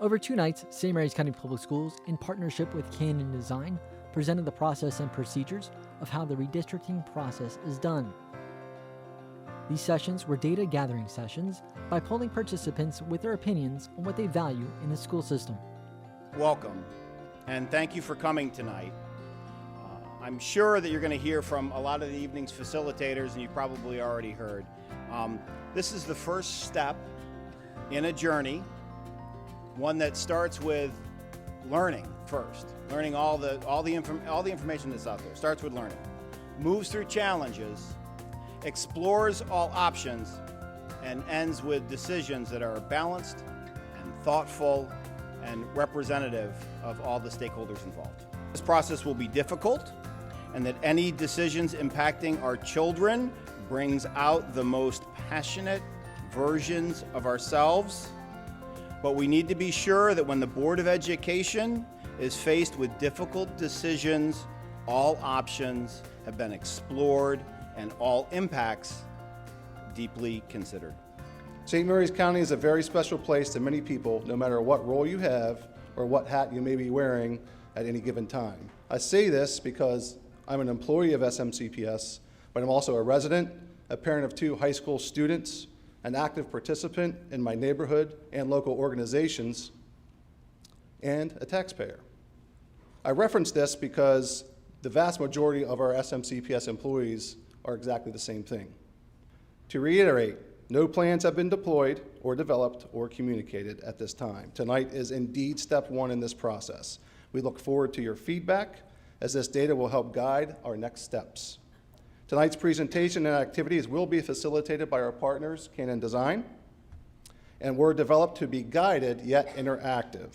Over 2 nights, St. Mary's County Public Schools, in partnership with Canon Design, presented the process and procedures of how the redistricting process is done. These sessions were data gathering sessions by polling participants with their opinions on what they value in the school system. Welcome, and thank you for coming tonight. I'm sure that you're going to hear from a lot of the evening's facilitators, and you probably already heard. This is the first step in a journey, one that starts with learning first, learning all the information that's out there. Starts with learning, moves through challenges, explores all options, and ends with decisions that are balanced and thoughtful and representative of all the stakeholders involved. This process will be difficult, and that any decisions impacting our children brings out the most passionate versions of ourselves. But we need to be sure that when the Board of Education is faced with difficult decisions, all options have been explored and all impacts deeply considered. St. Mary's County is a very special place to many people, no matter what role you have or what hat you may be wearing at any given time. I say this because I'm an employee of SMCPS, but I'm also a resident, a parent of 2 high school students, an active participant in my neighborhood and local organizations, and a taxpayer. I reference this because the vast majority of our SMCPS employees are exactly the same thing. To reiterate, no plans have been deployed or developed or communicated at this time. Tonight is indeed step 1 in this process. We look forward to your feedback, as this data will help guide our next steps. Tonight's presentation and activities will be facilitated by our partners, Canon Design, and were developed to be guided yet interactive.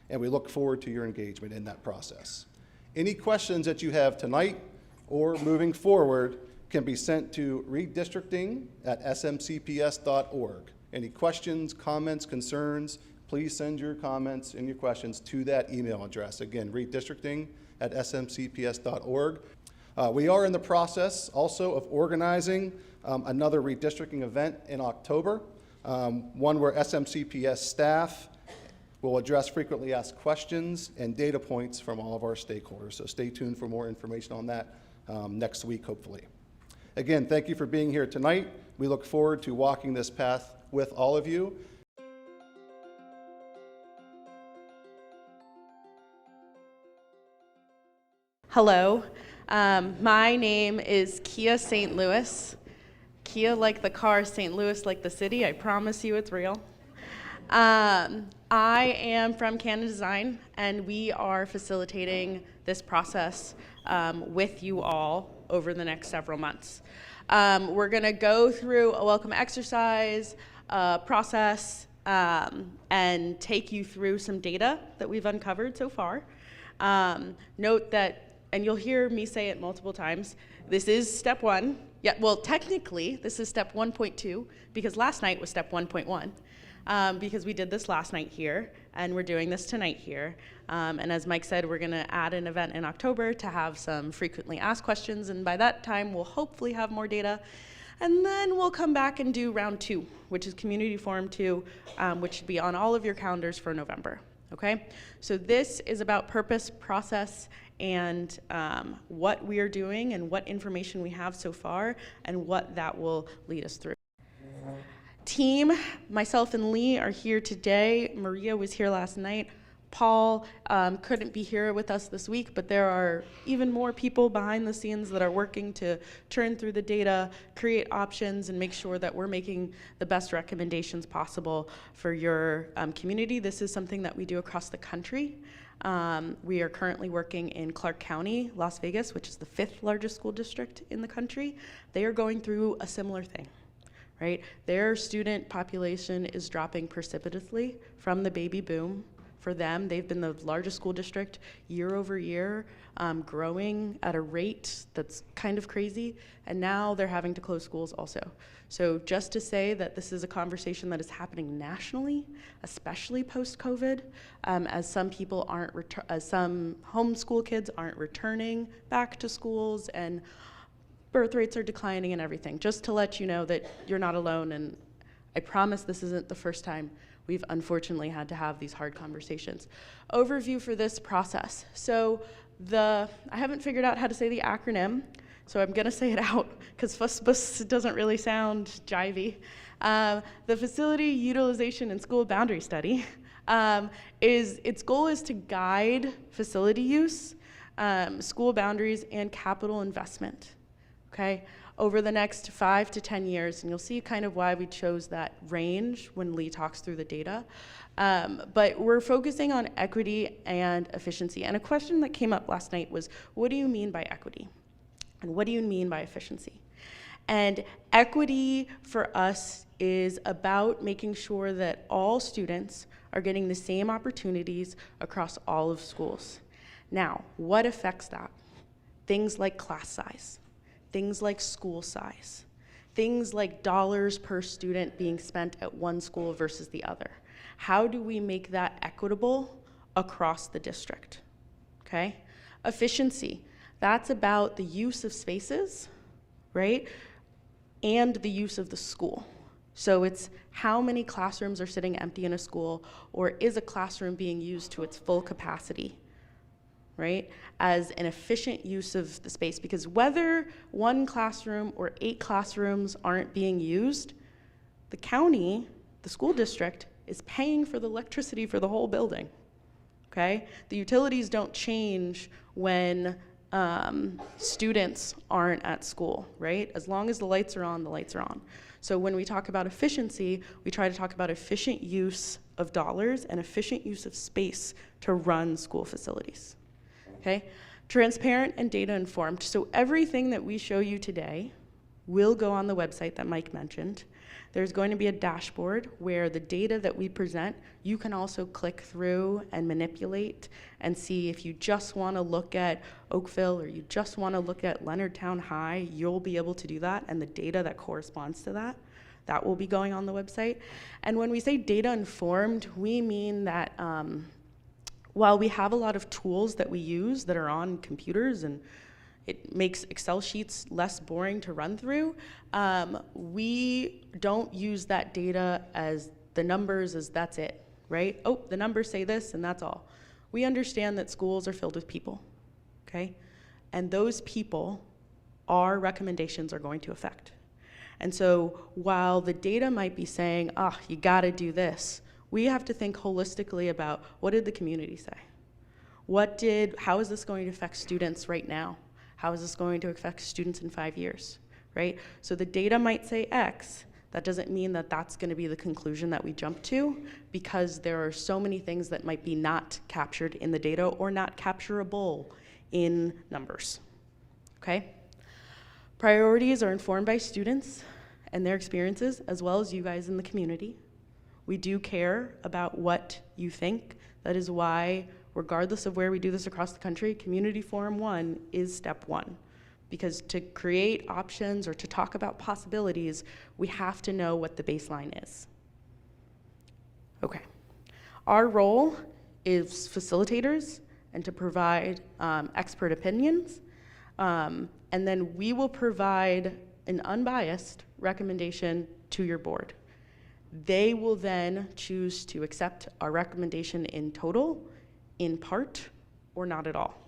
And we look forward to your engagement in that process. Any questions that you have tonight or moving forward can be sent to redistricting@smcps.org. Any questions, comments, concerns, please send your comments and your questions to that email address. Again, redistricting@smcps.org. We are in the process also of organizing another redistricting event in October, one where SMCPS staff will address frequently asked questions and data points from all of our stakeholders. So stay tuned for more information on that next week, hopefully. Again, thank you for being here tonight. We look forward to walking this path with all of you. Hello, my name is Kia St. Louis. Kia like the car, St. Louis like the city. I promise you it's real. I am from Canon Design, and we are facilitating this process with you all over the next several months. We're going to go through a welcome exercise process and take you through some data that we've uncovered so far. Note that, and you'll hear me say it multiple times, this is step 1. Yeah, well, technically, this is step 1.2, because last night was step 1.1. Because we did this last night here, and we're doing this tonight here. And as Mike said, we're going to add an event in October to have some frequently asked questions, and by that time, we'll hopefully have more data. And then we'll come back and do round 2, which is Community Forum 2, which should be on all of your calendars for November. Okay? So this is about purpose, process, and what we are doing and what information we have so far and what that will lead us through. Team, myself and Lee are here today. Maria was here last night. Paul couldn't be here with us this week, but there are even more people behind the scenes that are working to churn through the data, create options, and make sure that we're making the best recommendations possible for your community. This is something that we do across the country. We are currently working in Clark County, Las Vegas, which is the 5th largest school district in the country. They are going through a similar thing. Right? Their student population is dropping precipitously from the baby boom. For them, they've been the largest school district year over year, growing at a rate that's kind of crazy, and now they're having to close schools also. So just to say that this is a conversation that is happening nationally, especially post-COVID, as some people as some homeschool kids aren't returning back to schools, and birth rates are declining and everything, just to let you know that you're not alone. And I promise this isn't the first time we've unfortunately had to have these hard conversations. Overview for this process. So I haven't figured out how to say the acronym, so I'm gonna say it out because FUSBUS doesn't really sound jivey. The Facility Utilization and School Boundary Study its goal is to guide facility use, school boundaries, and capital investment, okay, over the next 5 to 10 years. And you'll see kind of why we chose that range when Lee talks through the data. But we're focusing on equity and efficiency. And a question that came up last night was, what do you mean by equity? And what do you mean by efficiency? And equity for us is about making sure that all students are getting the same opportunities across all of schools. Now, what affects that? Things like class size, things like school size, things like dollars per student being spent at one school versus the other. How do we make that equitable across the district, okay? Efficiency, that's about the use of spaces, right? And the use of the school. So it's how many classrooms are sitting empty in a school, or is a classroom being used to its full capacity, right? As an efficient use of the space, because whether one classroom or 8 classrooms aren't being used, the county, the school district, is paying for the electricity for the whole building, okay? The utilities don't change when students aren't at school, right? As long as the lights are on, the lights are on. So when we talk about efficiency, we try to talk about efficient use of dollars and efficient use of space to run school facilities, okay? Transparent and data informed. So everything that we show you today will go on the website that Mike mentioned. There's going to be a dashboard where the data that we present, you can also click through and manipulate and see if you just want to look at Oakville or you just want to look at Leonardtown High, you'll be able to do that, and the data that corresponds to that, that will be going on the website. And when we say data informed, we mean that while we have a lot of tools that we use that are on computers and it makes Excel sheets less boring to run through, we don't use that data as the numbers as that's it, right? Oh, the numbers say this and that's all. We understand that schools are filled with people, okay? And those people, our recommendations are going to affect. And so while the data might be saying, you gotta do this, we have to think holistically about what did the community say? How is this going to affect students right now? How is this going to affect students in 5 years, right? So the data might say X. That doesn't mean that that's going to be the conclusion that we jump to, because there are so many things that might be not captured in the data or not capturable in numbers, okay? Priorities are informed by students and their experiences, as well as you guys in the community. We do care about what you think. That is why, regardless of where we do this across the country, Community Forum 1 is step 1. Because to create options or to talk about possibilities, we have to know what the baseline is. Okay. Our role is facilitators and to provide expert opinions. And then we will provide an unbiased recommendation to your board. They will then choose to accept our recommendation in total, in part, or not at all.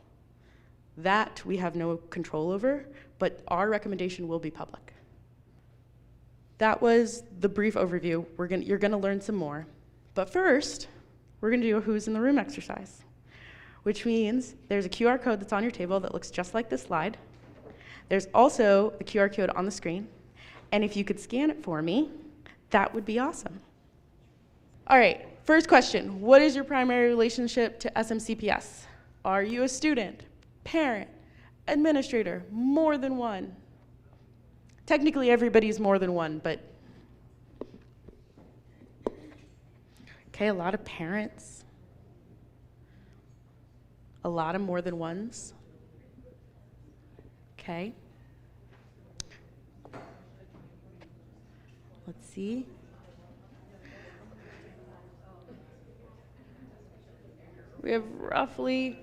That we have no control over, but our recommendation will be public. That was the brief overview. You're gonna learn some more. But first, we're gonna do a who's in the room exercise, which means there's a QR code that's on your table that looks just like this slide. There's also a QR code on the screen, and if you could scan it for me, that would be awesome. All right, first question, what is your primary relationship to SMCPS? Are you a student, parent, administrator, more than one? Technically, everybody's more than one, but okay, a lot of parents, a lot of more than ones. Okay. Let's see. We have roughly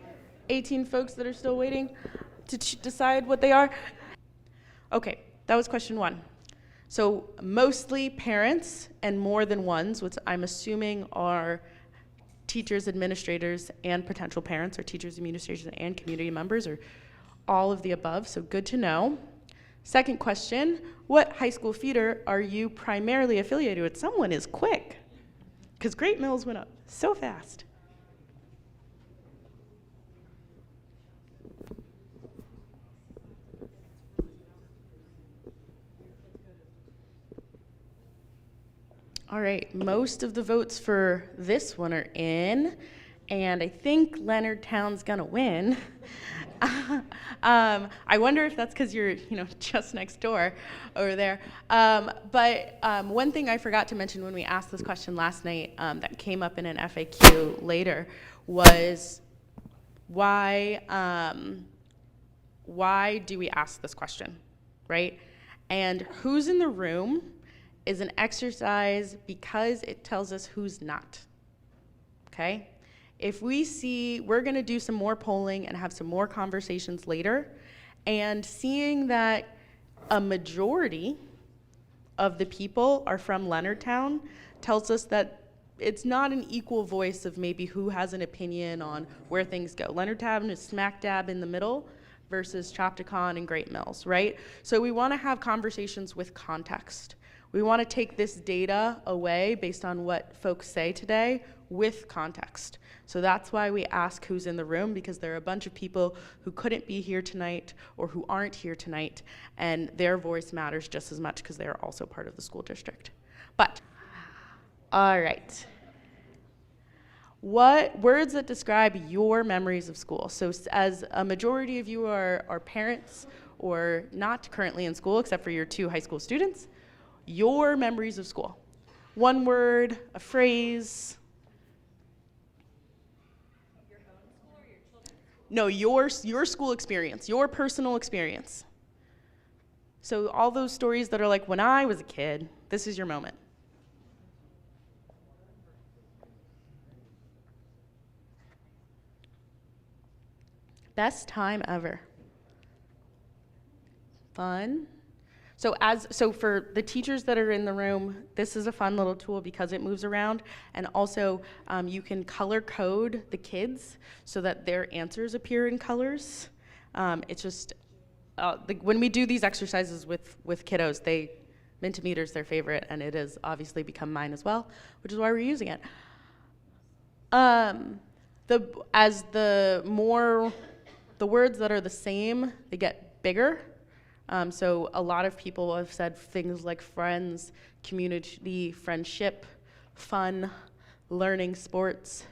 18 folks that are still waiting to decide what they are. Okay, that was question 1. So mostly parents and more than ones, which I'm assuming are teachers, administrators, and potential parents, or teachers, administrators, and community members, or all of the above, so good to know. Second question, what high school feeder are you primarily affiliated with? Someone is quick, because Great Mills went up so fast. All right, most of the votes for this one are in, and I think Leonardtown's gonna win. I wonder if that's because you're, just next door over there. But one thing I forgot to mention when we asked this question last night that came up in an FAQ later was why do we ask this question, right? And who's in the room is an exercise because it tells us who's not, okay? If we see, we're gonna do some more polling and have some more conversations later, and seeing that a majority of the people are from Leonardtown tells us that it's not an equal voice of maybe who has an opinion on where things go. Leonardtown is smack dab in the middle versus Chopticon and Great Mills, right? So we wanna have conversations with context. We want to take this data away based on what folks say today with context. So that's why we ask who's in the room, because there are a bunch of people who couldn't be here tonight or who aren't here tonight, and their voice matters just as much because they are also part of the school district. But, all right. What words that describe your memories of school? So as a majority of you are parents or not currently in school except for your 2 high school students, your memories of school. One word, a phrase. Your own school or your children's school? No, your school experience, your personal experience. So all those stories that are like, when I was a kid, this is your moment. Best time ever. Fun. So for the teachers that are in the room, this is a fun little tool because it moves around, and also you can color code the kids so that their answers appear in colors. It's just, when we do these exercises with kiddos, Mentimeter's their favorite, and it has obviously become mine as well, which is why we're using it. As the words that are the same, they get bigger. So a lot of people have said things like friends, community, friendship, fun, learning, sports,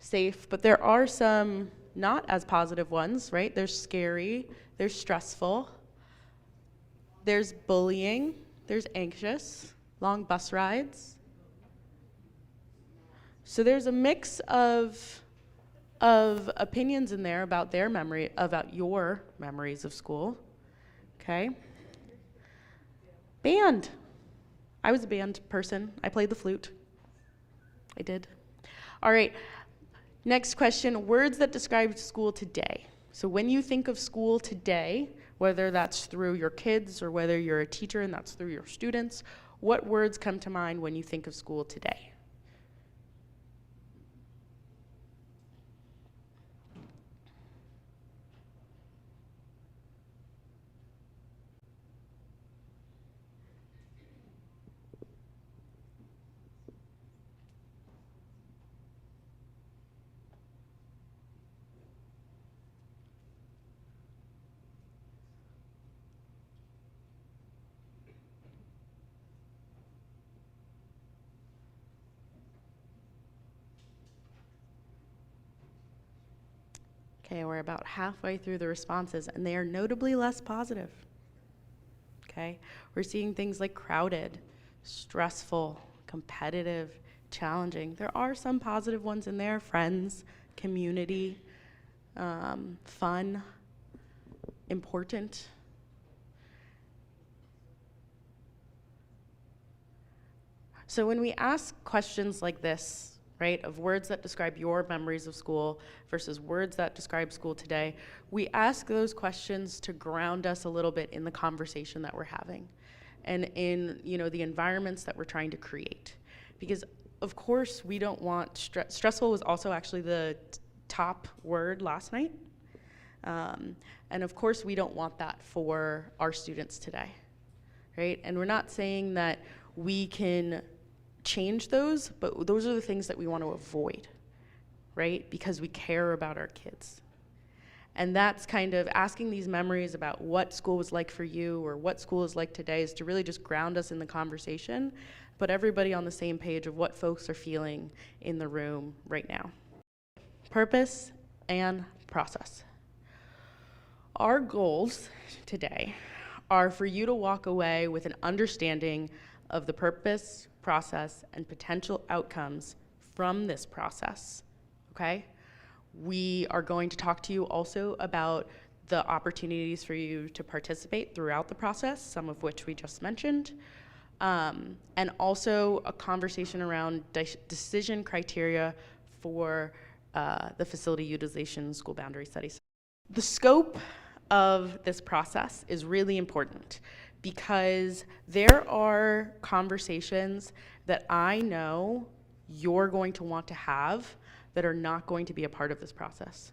safe, but there are some not as positive ones, right? There's scary, there's stressful, there's bullying, there's anxious, long bus rides. So there's a mix of opinions in there about your memories of school. Okay. Band. I was a band person. I played the flute. I did. All right. Next question, words that describe school today. So when you think of school today, whether that's through your kids or whether you're a teacher and that's through your students, what words come to mind when you think of school today? Okay, we're about halfway through the responses, and they are notably less positive. Okay, we're seeing things like crowded, stressful, competitive, challenging. There are some positive ones in there: friends, community, fun, important. So when we ask questions like this, right, of words that describe your memories of school versus words that describe school today, we ask those questions to ground us a little bit in the conversation that we're having. and in the environments that we're trying to create. Because of course we don't want stressful was also actually the top word last night. And of course we don't want that for our students today, right? And we're not saying that we can change those, but those are the things that we want to avoid, right? Because we care about our kids. And that's kind of asking these memories about what school was like for you or what school is like today is to really just ground us in the conversation, put everybody on the same page of what folks are feeling in the room right now. Purpose and process. Our goals today are for you to walk away with an understanding of the purpose, process, and potential outcomes from this process, okay? We are going to talk to you also about the opportunities for you to participate throughout the process, some of which we just mentioned, and also a conversation around decision criteria for the facility utilization school boundary studies. The scope of this process is really important because there are conversations that I know you're going to want to have that are not going to be a part of this process.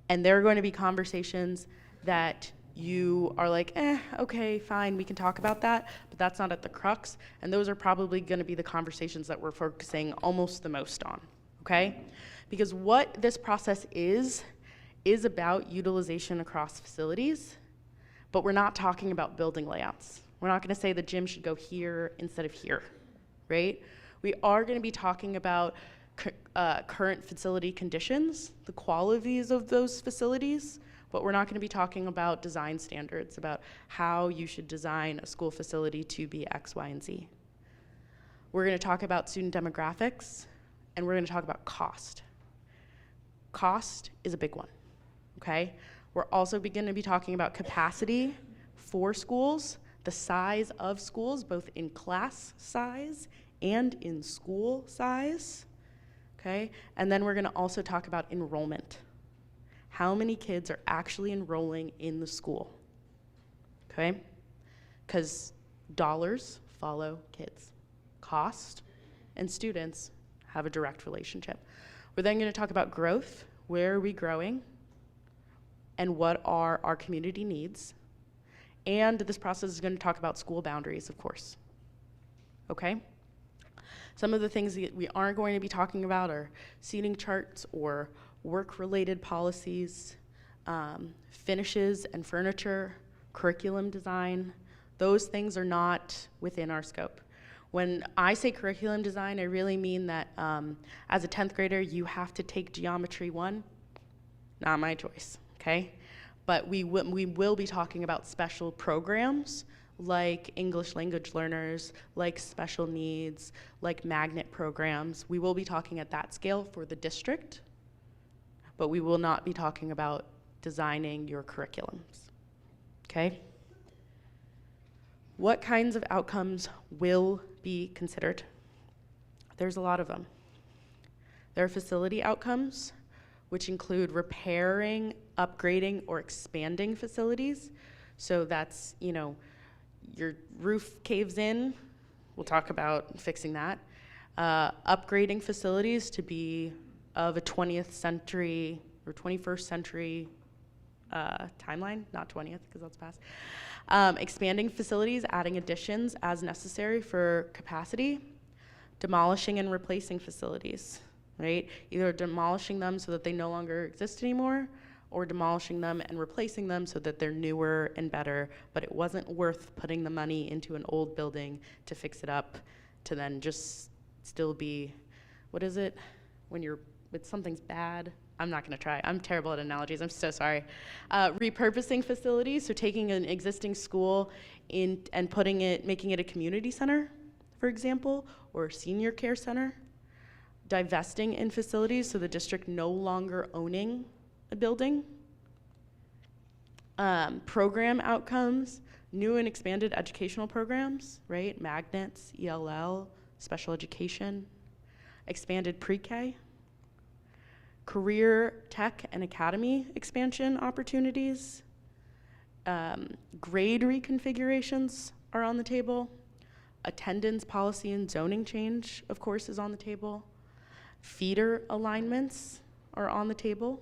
And there are going to be conversations that you are like, okay, fine, we can talk about that, but that's not at the crux. And those are probably going to be the conversations that we're focusing almost the most on, okay? Because what this process is about utilization across facilities, but we're not talking about building layouts. We're not going to say the gym should go here instead of here, right? We are going to be talking about current facility conditions, the qualities of those facilities, but we're not going to be talking about design standards, about how you should design a school facility to be X, Y, and Z. We're going to talk about student demographics, and we're going to talk about cost. Cost is a big one, okay? We're also going to be talking about capacity for schools, the size of schools, both in class size and in school size, okay? And then we're going to also talk about enrollment. How many kids are actually enrolling in the school, okay? Because dollars follow kids. Cost and students have a direct relationship. We're then going to talk about growth. Where are we growing? And what are our community needs? And this process is going to talk about school boundaries, of course, okay? Some of the things that we aren't going to be talking about are seating charts or work-related policies, finishes and furniture, curriculum design. Those things are not within our scope. When I say curriculum design, I really mean that as a 10th grader, you have to take Geometry 1. Not my choice, okay? But we will be talking about special programs like English language learners, like special needs, like magnet programs. We will be talking at that scale for the district, but we will not be talking about designing your curriculums, okay? What kinds of outcomes will be considered? There's a lot of them. There are facility outcomes, which include repairing, upgrading, or expanding facilities. So that's, your roof caves in, we'll talk about fixing that. Upgrading facilities to be of a 20th century or 21st century timeline, not 20th because that's past. Expanding facilities, adding additions as necessary for capacity. Demolishing and replacing facilities, right? Either demolishing them so that they no longer exist anymore, or demolishing them and replacing them so that they're newer and better, but it wasn't worth putting the money into an old building to fix it up to then just still be, what is it? When something's bad, I'm not gonna try. I'm terrible at analogies, I'm so sorry. Repurposing facilities, so taking an existing school and making it a community center, for example, or a senior care center. Divesting in facilities, so the district no longer owning a building. Program outcomes, new and expanded educational programs, right? Magnets, ELL, special education, expanded pre-K, career tech and academy expansion opportunities, Grade reconfigurations are on the table. Attendance policy and zoning change, of course, is on the table. Feeder alignments are on the table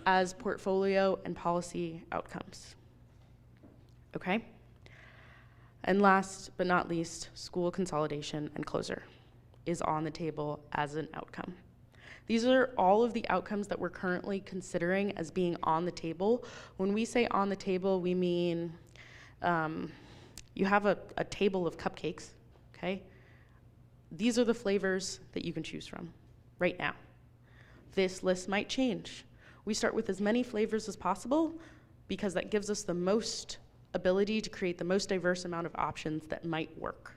as portfolio and policy outcomes. Okay? And last but not least, school consolidation and closure is on the table as an outcome. These are all of the outcomes that we're currently considering as being on the table. When we say on the table, we mean you have a table of cupcakes, okay? These are the flavors that you can choose from right now. This list might change. We start with as many flavors as possible because that gives us the most ability to create the most diverse amount of options that might work,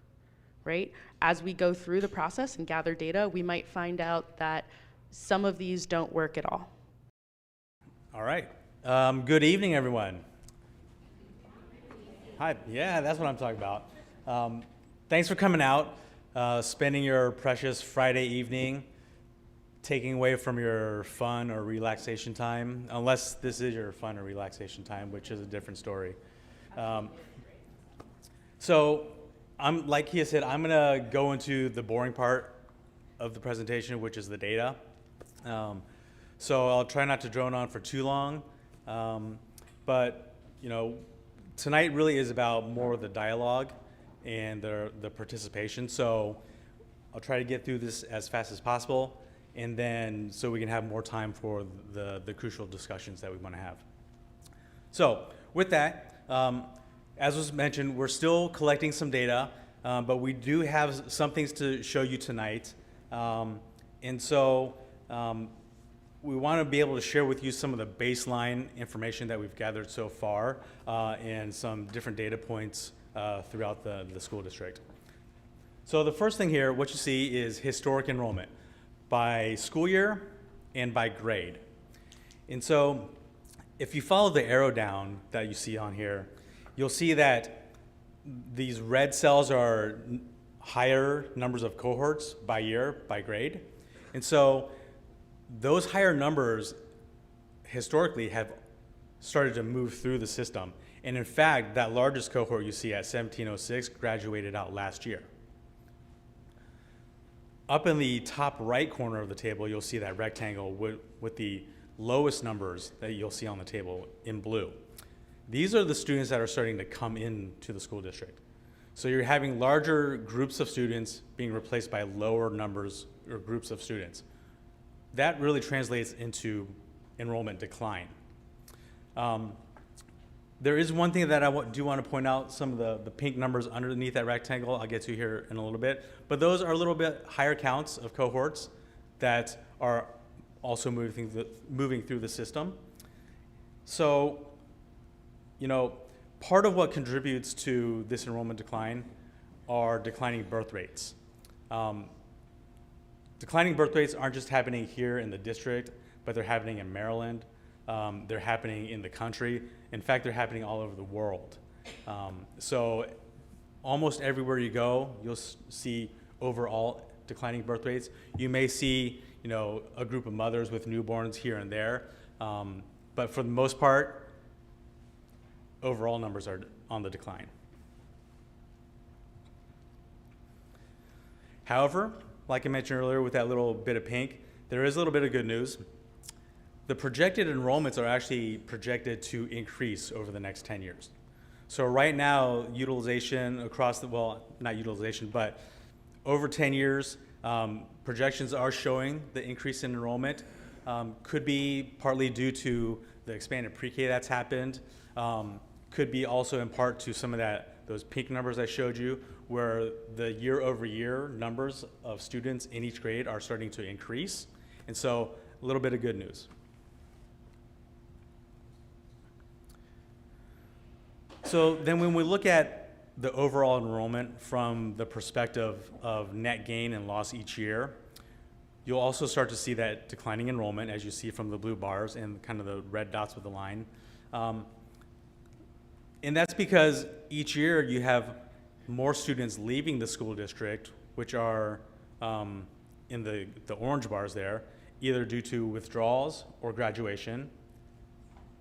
right? As we go through the process and gather data, we might find out that some of these don't work at all. All right. Good evening, everyone. Hi. Yeah, that's what I'm talking about. Thanks for coming out, spending your precious Friday evening, taking away from your fun or relaxation time, unless this is your fun or relaxation time, which is a different story. So, like Kia said, I'm going to go into the boring part of the presentation, which is the data. So I'll try not to drone on for too long, but tonight really is about more of the dialogue and the participation. So I'll try to get through this as fast as possible, and then so we can have more time for the crucial discussions that we want to have. So with that, as was mentioned, we're still collecting some data, but we do have some things to show you tonight, and so. We want to be able to share with you some of the baseline information that we've gathered so far and some different data points throughout the school district. So the first thing here, what you see is historic enrollment by school year and by grade. And so if you follow the arrow down that you see on here, you'll see that these red cells are higher numbers of cohorts by year, by grade. And so those higher numbers historically have started to move through the system. And in fact, that largest cohort you see at 1706 graduated out last year. Up in the top right corner of the table, you'll see that rectangle with the lowest numbers that you'll see on the table in blue. These are the students that are starting to come into the school district. So you're having larger groups of students being replaced by lower numbers or groups of students. That really translates into enrollment decline. There is one thing that I do want to point out, some of the pink numbers underneath that rectangle, I'll get to here in a little bit, but those are a little bit higher counts of cohorts that are also moving through the system. So, part of what contributes to this enrollment decline are declining birth rates. Declining birth rates aren't just happening here in the district, but they're happening in Maryland. They're happening in the country. In fact, they're happening all over the world. So almost everywhere you go, you'll see overall declining birth rates. You may see, a group of mothers with newborns here and there, but for the most part, overall numbers are on the decline. However, like I mentioned earlier with that little bit of pink, there is a little bit of good news. The projected enrollments are actually projected to increase over the next 10 years. So right now, utilization across not utilization, but over 10 years, projections are showing the increase in enrollment. Could be partly due to the expanded pre-K that's happened. Could be also in part to some of those pink numbers I showed you, where the year-over-year numbers of students in each grade are starting to increase. And so a little bit of good news. So then when we look at the overall enrollment from the perspective of net gain and loss each year, you'll also start to see that declining enrollment, as you see from the blue bars and kind of the red dots with the line. And that's because each year you have more students leaving the school district, which are in the orange bars there, either due to withdrawals or graduation.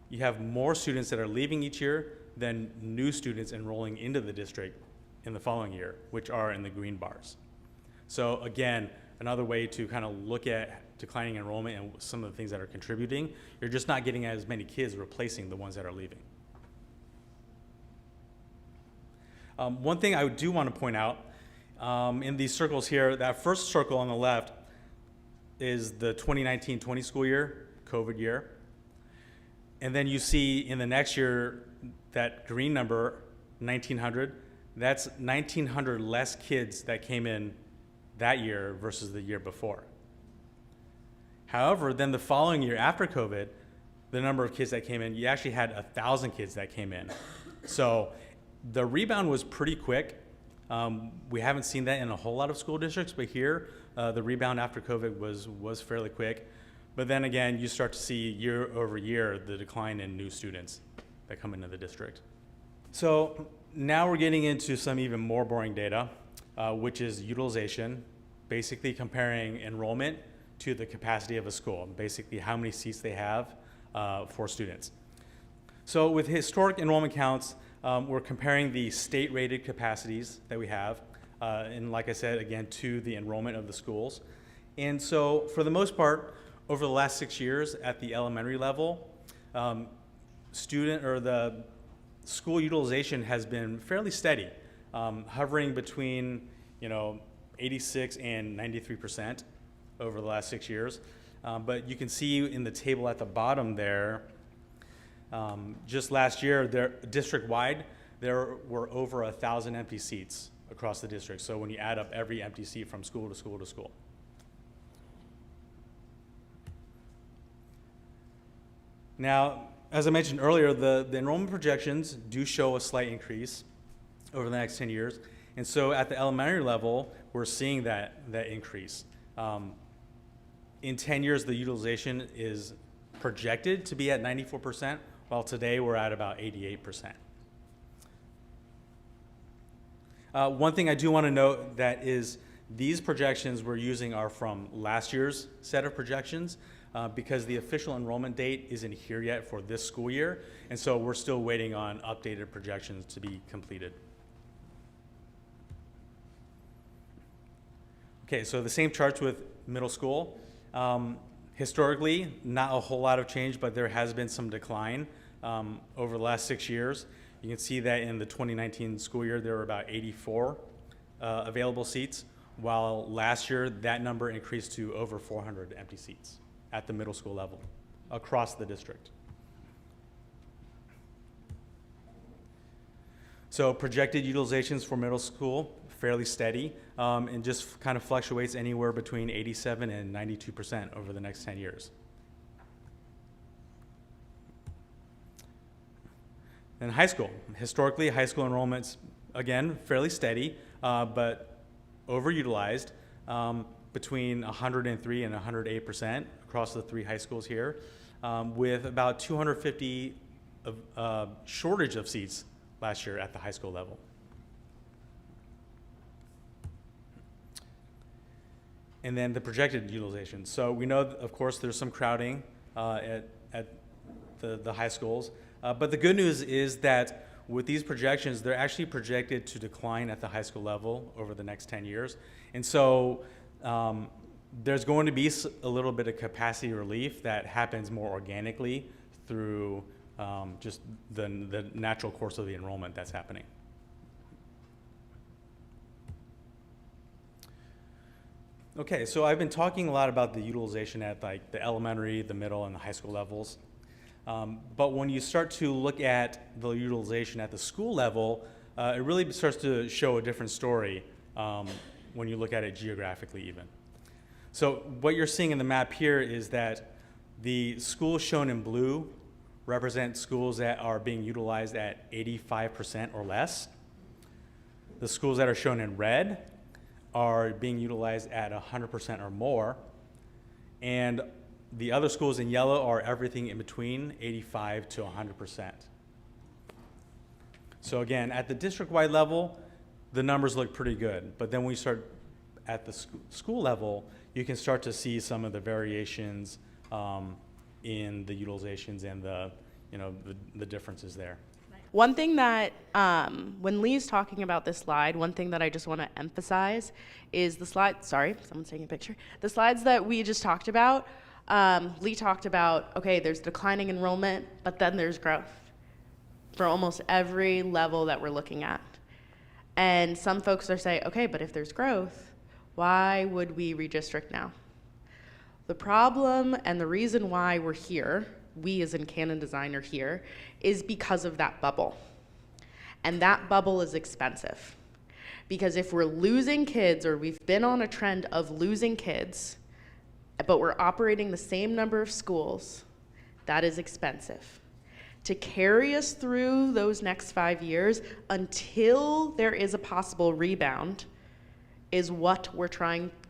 you have more students that are leaving each year than new students enrolling into the district in the following year, which are in the green bars. So again, another way to kind of look at declining enrollment and some of the things that are contributing, you're just not getting as many kids replacing the ones that are leaving. One thing I do want to point out in these circles here, that first circle on the left is the 2019-20 school year, COVID year. And then you see in the next year, that green number, 1,900, that's 1,900 less kids that came in that year versus the year before. However, then the following year after COVID, the number of kids that came in, you actually had 1,000 kids that came in. So the rebound was pretty quick. We haven't seen that in a whole lot of school districts, but here, the rebound after COVID was fairly quick. But then again, you start to see year over year the decline in new students that come into the district. So now we're getting into some even more boring data, which is utilization, basically comparing enrollment to the capacity of a school, basically how many seats they have for students. So with historic enrollment counts, we're comparing the state-rated capacities that we have, and like I said, again, to the enrollment of the schools. And so for the most part, over the last 6 years at the elementary level, the school utilization has been fairly steady, hovering between 86 and 93% over the last 6 years. But you can see in the table at the bottom there, just last year, district-wide, there were over 1,000 empty seats across the district. So when you add up every empty seat from school to school to school. Now, as I mentioned earlier, the enrollment projections do show a slight increase over the next 10 years. And so at the elementary level, we're seeing that increase. In 10 years, the utilization is projected to be at 94%, while today we're at about 88%. One thing I do want to note that is these projections we're using are from last year's set of projections because the official enrollment date isn't here yet for this school year, and so we're still waiting on updated projections to be completed. Okay, so the same charts with middle school. Historically, not a whole lot of change, but there has been some decline over the last 6 years. You can see that in the 2019 school year, there were about 84 available seats, while last year that number increased to over 400 empty seats at the middle school level across the district. So projected utilizations for middle school, fairly steady, and just kind of fluctuates anywhere between 87 and 92% over the next 10 years. And high school. Historically, high school enrollments, again, fairly steady, but overutilized, between 103 and 108% across the 3 high schools here, with about 250 shortage of seats last year at the high school level. And then the projected utilization. So we know, of course, there's some crowding at the high schools. But the good news is that with these projections, they're actually projected to decline at the high school level over the next 10 years. And so there's going to be a little bit of capacity relief that happens more organically through just the natural course of the enrollment that's happening. Okay, so I've been talking a lot about the utilization at like the elementary, the middle, and the high school levels. But when you start to look at the utilization at the school level, it really starts to show a different story when you look at it geographically even. So what you're seeing in the map here is that the schools shown in blue represent schools that are being utilized at 85% or less. The schools that are shown in red are being utilized at 100% or more. And the other schools in yellow are everything in between 85 to 100%. So again, at the district-wide level, the numbers look pretty good. But then when you start at the school level, you can start to see some of the variations in the utilizations and the the differences there. One thing that, when Lee's talking about this slide, one thing that I just want to emphasize is the slide, sorry, someone's taking a picture. The slides that we just talked about, Lee talked about, okay, there's declining enrollment, but then there's growth for almost every level that we're looking at. And some folks are saying, okay, but if there's growth, why would we redistrict now? The problem and the reason why we're here, we as in Canon Design are here, is because of that bubble. And that bubble is expensive. Because if we're losing kids, or we've been on a trend of losing kids, but we're operating the same number of schools, that is expensive. To carry us through those next 5 years until there is a possible rebound is what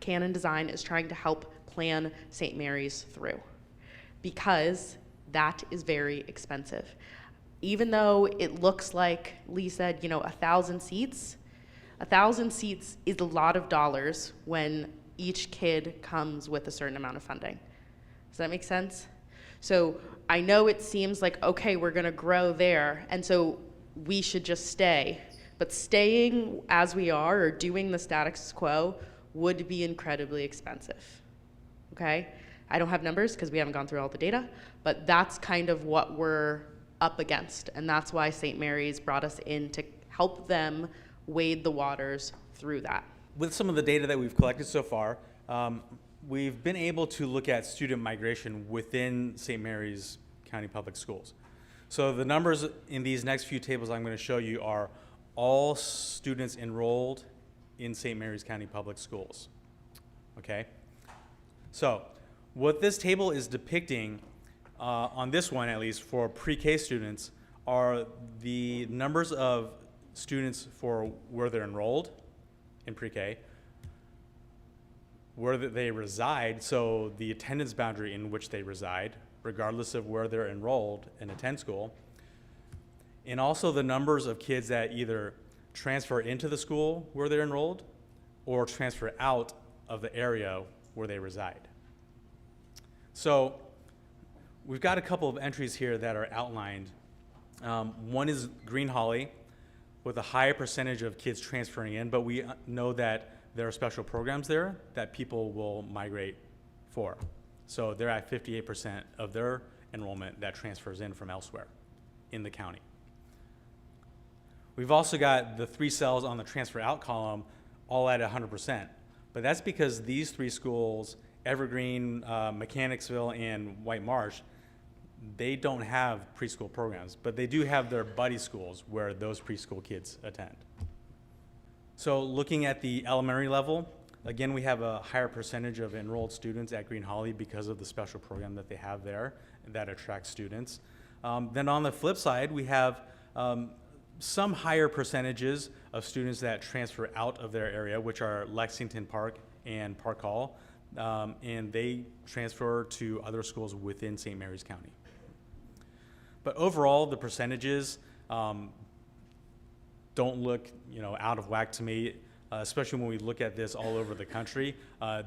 Canon Design is trying to help plan St. Mary's through. Because that is very expensive. Even though it looks like Lee said, 1,000 seats, 1,000 seats is a lot of dollars when each kid comes with a certain amount of funding. Does that make sense? So I know it seems like, okay, we're gonna grow there, and so we should just stay. But staying as we are or doing the status quo would be incredibly expensive, okay? I don't have numbers because we haven't gone through all the data, but that's kind of what we're up against. And that's why St. Mary's brought us in to help them wade the waters through that. With some of the data that we've collected so far, we've been able to look at student migration within St. Mary's County Public Schools. So the numbers in these next few tables I'm going to show you are all students enrolled in St. Mary's County Public Schools, okay? So what this table is depicting, on this one at least, for pre-K students, are the numbers of students for where they're enrolled in pre-K, where they reside, so the attendance boundary in which they reside, regardless of where they're enrolled and attend school, and also the numbers of kids that either transfer into the school where they're enrolled or transfer out of the area where they reside. So we've got a couple of entries here that are outlined. One is Green Holly, with a higher percentage of kids transferring in, but we know that there are special programs there that people will migrate for. So they're at 58% of their enrollment that transfers in from elsewhere in the county. We've also got the 3 cells on the transfer out column all at 100%, but that's because these 3 schools, Evergreen, Mechanicsville, and White Marsh, they don't have preschool programs, but they do have their buddy schools where those preschool kids attend. So looking at the elementary level, again, we have a higher percentage of enrolled students at Green Holly because of the special program that they have there that attracts students. Then on the flip side, we have some higher percentages of students that transfer out of their area, which are Lexington Park and Park Hall, and they transfer to other schools within St. Mary's County. But overall, the percentages don't look, out of whack to me, especially when we look at this all over the country.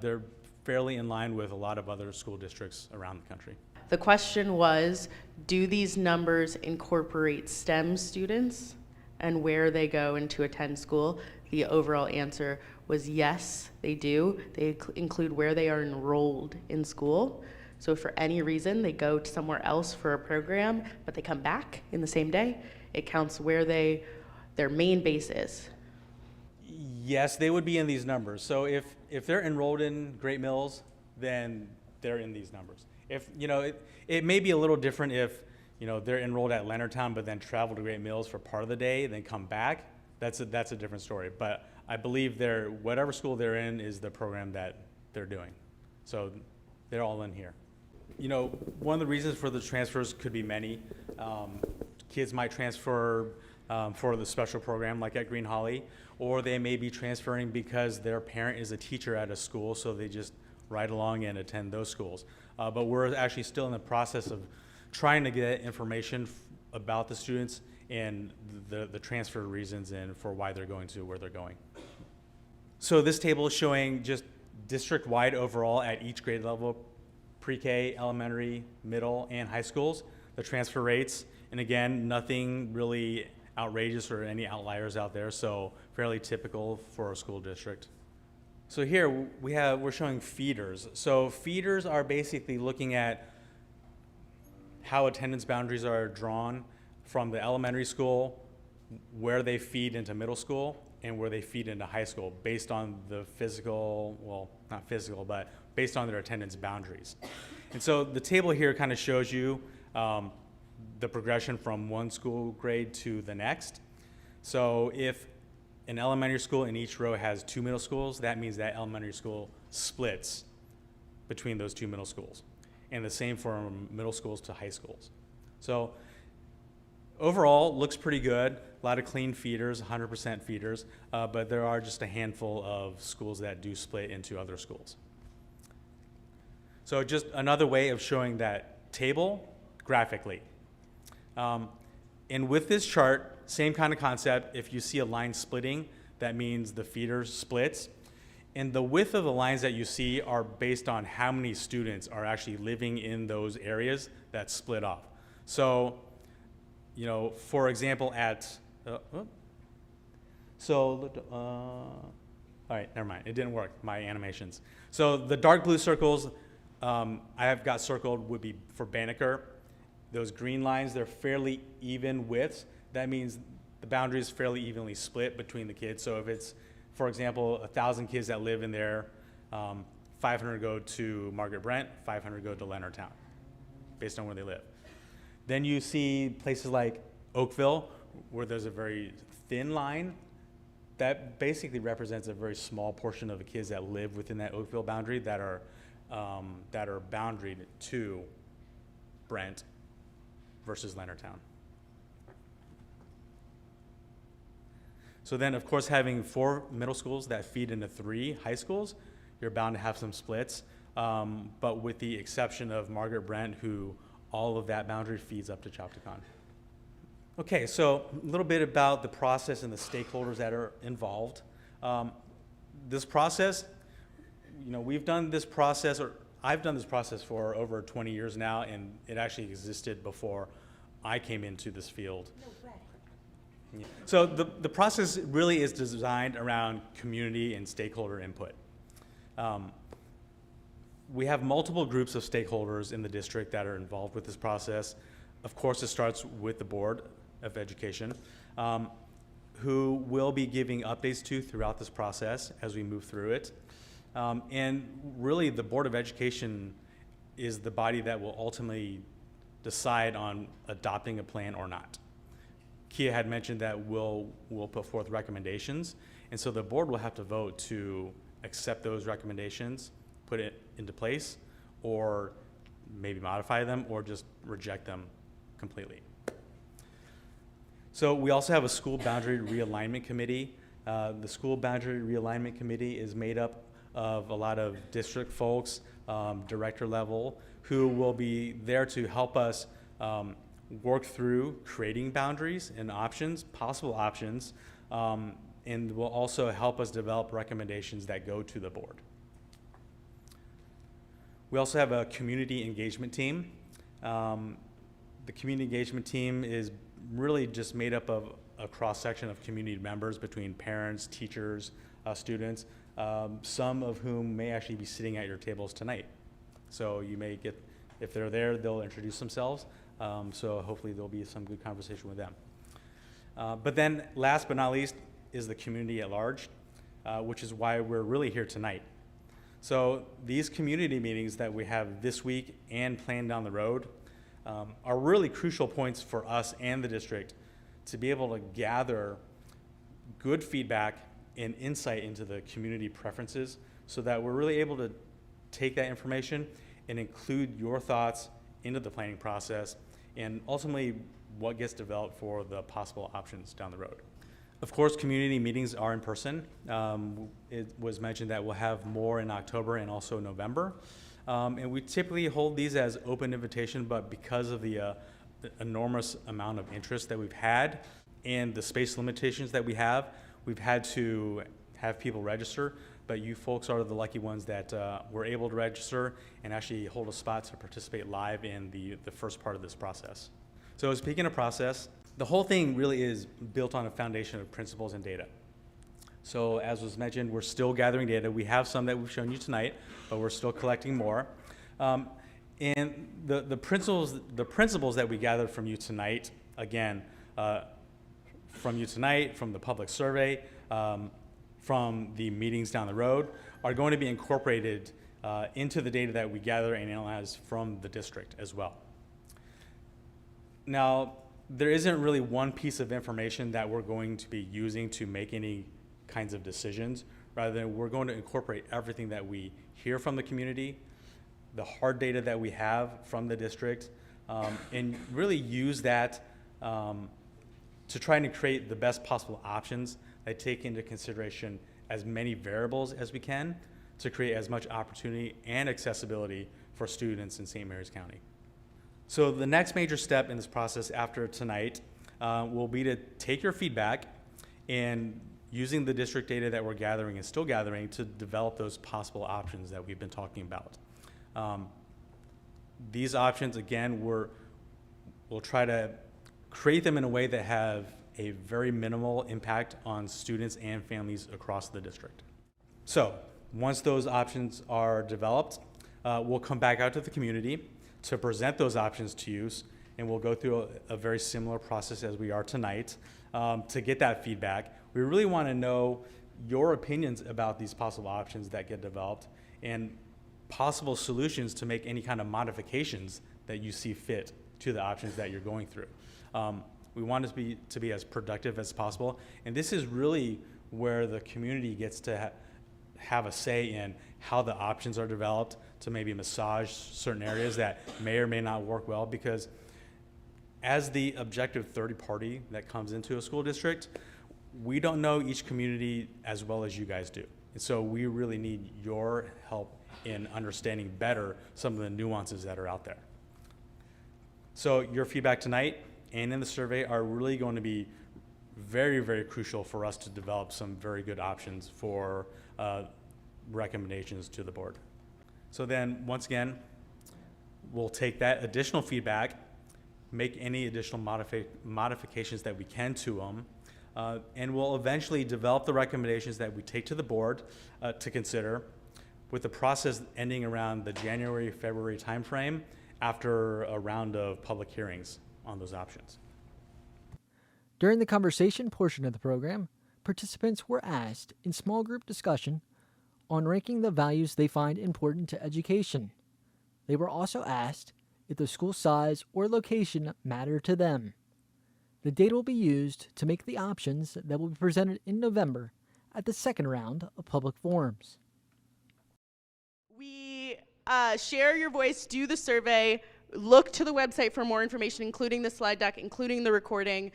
They're fairly in line with a lot of other school districts around the country. The question was, do these numbers incorporate STEM students and where they go and to attend school? The overall answer was yes, they do. They include where they are enrolled in school. So if for any reason they go to somewhere else for a program, but they come back in the same day, it counts where their main base is. Yes, they would be in these numbers. So if they're enrolled in Great Mills, then they're in these numbers. If it may be a little different if they're enrolled at Leonardtown but then travel to Great Mills for part of the day, then come back. That's a different story. But I believe whatever school they're in is the program that they're doing. So they're all in here. One of the reasons for the transfers could be many. Kids might transfer for the special program like at Green Holly, or they may be transferring because their parent is a teacher at a school, so they just ride along and attend those schools. But we're actually still in the process of trying to get information about the students and the transfer reasons and for why they're going to where they're going. So this table is showing just district-wide overall at each grade level, pre-K, elementary, middle, and high schools, the transfer rates. And again, nothing really outrageous or any outliers out there, so fairly typical for a school district. So here we're showing feeders. So feeders are basically looking at how attendance boundaries are drawn from the elementary school, where they feed into middle school, and where they feed into high school based on the physical, well, not physical, but based on their attendance boundaries. And so the table here kind of shows you the progression from one school grade to the next. So if an elementary school in each row has 2 middle schools, that means that elementary school splits between those 2 middle schools. And the same for middle schools to high schools. So overall, looks pretty good. A lot of clean feeders, 100% feeders, but there are just a handful of schools that do split into other schools. So just another way of showing that table graphically. And with this chart, same kind of concept. If you see a line splitting, that means the feeder splits. And the width of the lines that you see are based on how many students are actually living in those areas that split off. So, you know, for example, all right, never mind. It didn't work, my animations. So the dark blue circles I have got circled would be for Banneker. Those green lines, they're fairly even widths. That means the boundary is fairly evenly split between the kids. So if it's, for example, 1,000 kids that live in there, 500 go to Margaret Brent, 500 go to Leonardtown, based on where they live. Then you see places like Oakville, where there's a very thin line. That basically represents a very small portion of the kids that live within that Oakville boundary that are boundaried to Brent versus Leonardtown. So then, of course, having 4 middle schools that feed into 3 high schools, you're bound to have some splits, but with the exception of Margaret Brent, who all of that boundary feeds up to Chopticon. Okay, so a little bit about the process and the stakeholders that are involved. This process, you know, we've done this process, or I've done this process for over 20 years now, and it actually existed before I came into this field. No way. Yeah. So the process really is designed around community and stakeholder input. We have multiple groups of stakeholders in the district that are involved with this process. Of course, it starts with the Board of Education, who will be giving updates to throughout this process as we move through it. And really, the Board of Education is the body that will ultimately decide on adopting a plan or not. Kia had mentioned that we'll put forth recommendations, and so the board will have to vote to accept those recommendations, put it into place, or maybe modify them, or just reject them completely. So we also have a school boundary realignment committee. The school boundary realignment committee is made up of a lot of district folks, director level, who will be there to help us work through creating boundaries and options, possible options, and will also help us develop recommendations that go to the board. We also have a community engagement team. The community engagement team is really just made up of a cross-section of community members between parents, teachers, students, some of whom may actually be sitting at your tables tonight. So you may get, if they're there, they'll introduce themselves. So hopefully there'll be some good conversation with them. But then last but not least is the community at large, which is why we're really here tonight. So these community meetings that we have this week and planned down the road are really crucial points for us and the district to be able to gather good feedback and insight into the community preferences so that we're really able to take that information and include your thoughts into the planning process and ultimately what gets developed for the possible options down the road. Of course, community meetings are in person. It was mentioned that we'll have more in October and also November. And we typically hold these as open invitation, but because of the enormous amount of interest that we've had and the space limitations that we have, we've had to have people register. but you folks are the lucky ones that were able to register and actually hold a spot to participate live in the first part of this process. So speaking of process, the whole thing really is built on a foundation of principles and data. So as was mentioned, we're still gathering data. We have some that we've shown you tonight, but we're still collecting more. And the principles that we gathered from you tonight, again, from the public survey, from the meetings down the road, are going to be incorporated into the data that we gather and analyze from the district as well. Now, there isn't really one piece of information that we're going to be using to make any kinds of decisions. Rather than we're going to incorporate everything that we hear from the community, the hard data that we have from the district, and really use that to try and create the best possible options that take into consideration as many variables as we can to create as much opportunity and accessibility for students in St. Mary's County. So the next major step in this process after tonight will be to take your feedback and using the district data that we're gathering and still gathering to develop those possible options that we've been talking about. These options, again, we'll try to create them in a way that have a very minimal impact on students and families across the district. So once those options are developed, we'll come back out to the community to present those options to you, and we'll go through a very similar process as we are tonight to get that feedback. We really want to know your opinions about these possible options that get developed and possible solutions to make any kind of modifications that you see fit to the options that you're going through. We want it to be as productive as possible, and this is really where the community gets to have a say in how the options are developed to maybe massage certain areas that may or may not work well, because as the objective third party that comes into a school district, we don't know each community as well as you guys do. And so we really need your help in understanding better some of the nuances that are out there. So your feedback tonight and in the survey are really going to be very, very crucial for us to develop some very good options for recommendations to the board. So then, once again, we'll take that additional feedback, make any additional modifications that we can to them, and we'll eventually develop the recommendations that we take to the board to consider, with the process ending around the January, February timeframe after a round of public hearings on those options. During the conversation portion of the program, participants were asked in small group discussion on ranking the values they find important to education. They were also asked if the school size or location matter to them. The data will be used to make the options that will be presented in November at the second round of public forums. We share your voice, do the survey, look to the website for more information, including the slide deck, including the recording,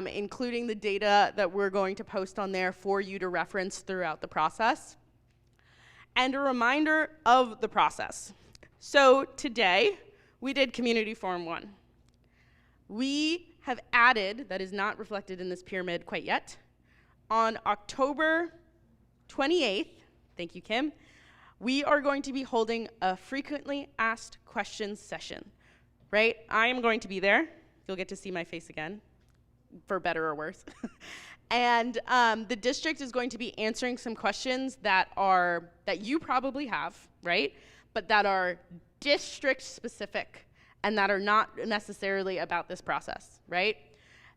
including the data that we're going to post on there for you to reference throughout the process. And a reminder of the process. So today, we did Community Forum 1. We have added, that is not reflected in this pyramid quite yet, on October 28th, thank you, Kim, we are going to be holding a frequently asked questions session, right? I am going to be there. You'll get to see my face again, for better or worse. And the district is going to be answering some questions that you probably have, right? But that are district specific and that are not necessarily about this process, right?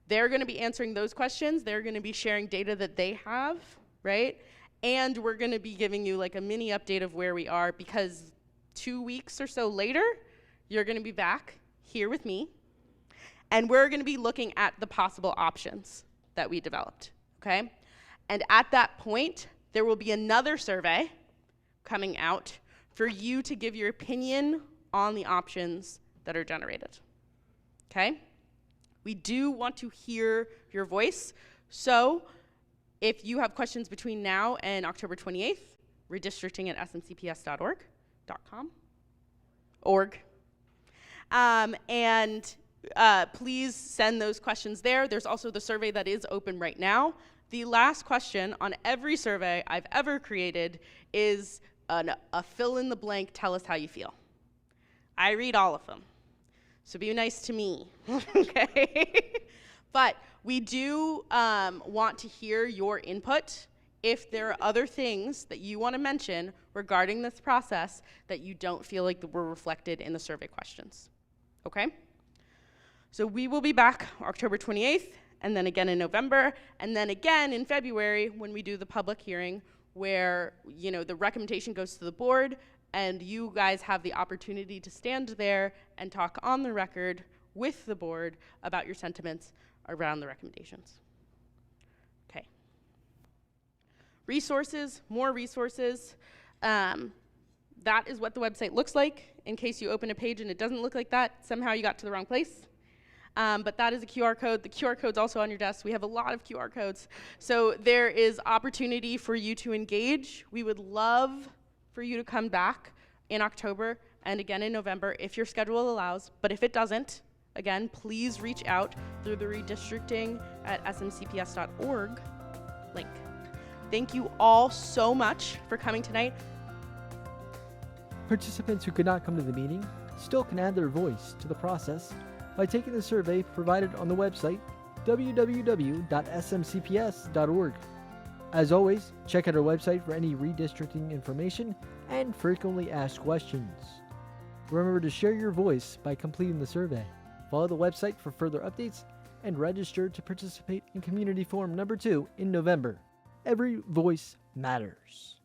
They're going to be answering those questions. They're going to be sharing data that they have, right? And we're going to be giving you like a mini update of where we are, because 2 weeks or so later, you're going to be back here with me, and we're going to be looking at the possible options that we developed, okay? And at that point, there will be another survey coming out for you to give your opinion on the options that are generated, okay? We do want to hear your voice, so if you have questions between now and October 28th, redistricting@smcps.org. Please send those questions there. There's also the survey that is open right now The last question on every survey I've ever created is a fill in the blank, tell us how you feel. I read all of them, so be nice to me, okay? But we do want to hear your input if there are other things that you want to mention regarding this process that you don't feel like were reflected in the survey questions, okay? So we will be back October 28th, and then again in November, and then again in February when we do the public hearing where, you know, the recommendation goes to the board and you guys have the opportunity to stand there and talk on the record with the board about your sentiments around the recommendations. Okay. Resources, more resources. That is what the website looks like. In case you open a page and it doesn't look like that, somehow you got to the wrong place. But that is a QR code. The QR code's also on your desk. We have a lot of QR codes. So there is opportunity for you to engage. We would love for you to come back in October and again in November if your schedule allows. But if it doesn't, again, please reach out through the redistricting@smcps.org link. Thank you all so much for coming tonight. Participants who could not come to the meeting still can add their voice to the process by taking the survey provided on the website www.smcps.org. As always, check out our website for any redistricting information and frequently asked questions. Remember to share your voice by completing the survey. Follow the website for further updates and register to participate in Community Forum number 2 in November. Every voice matters.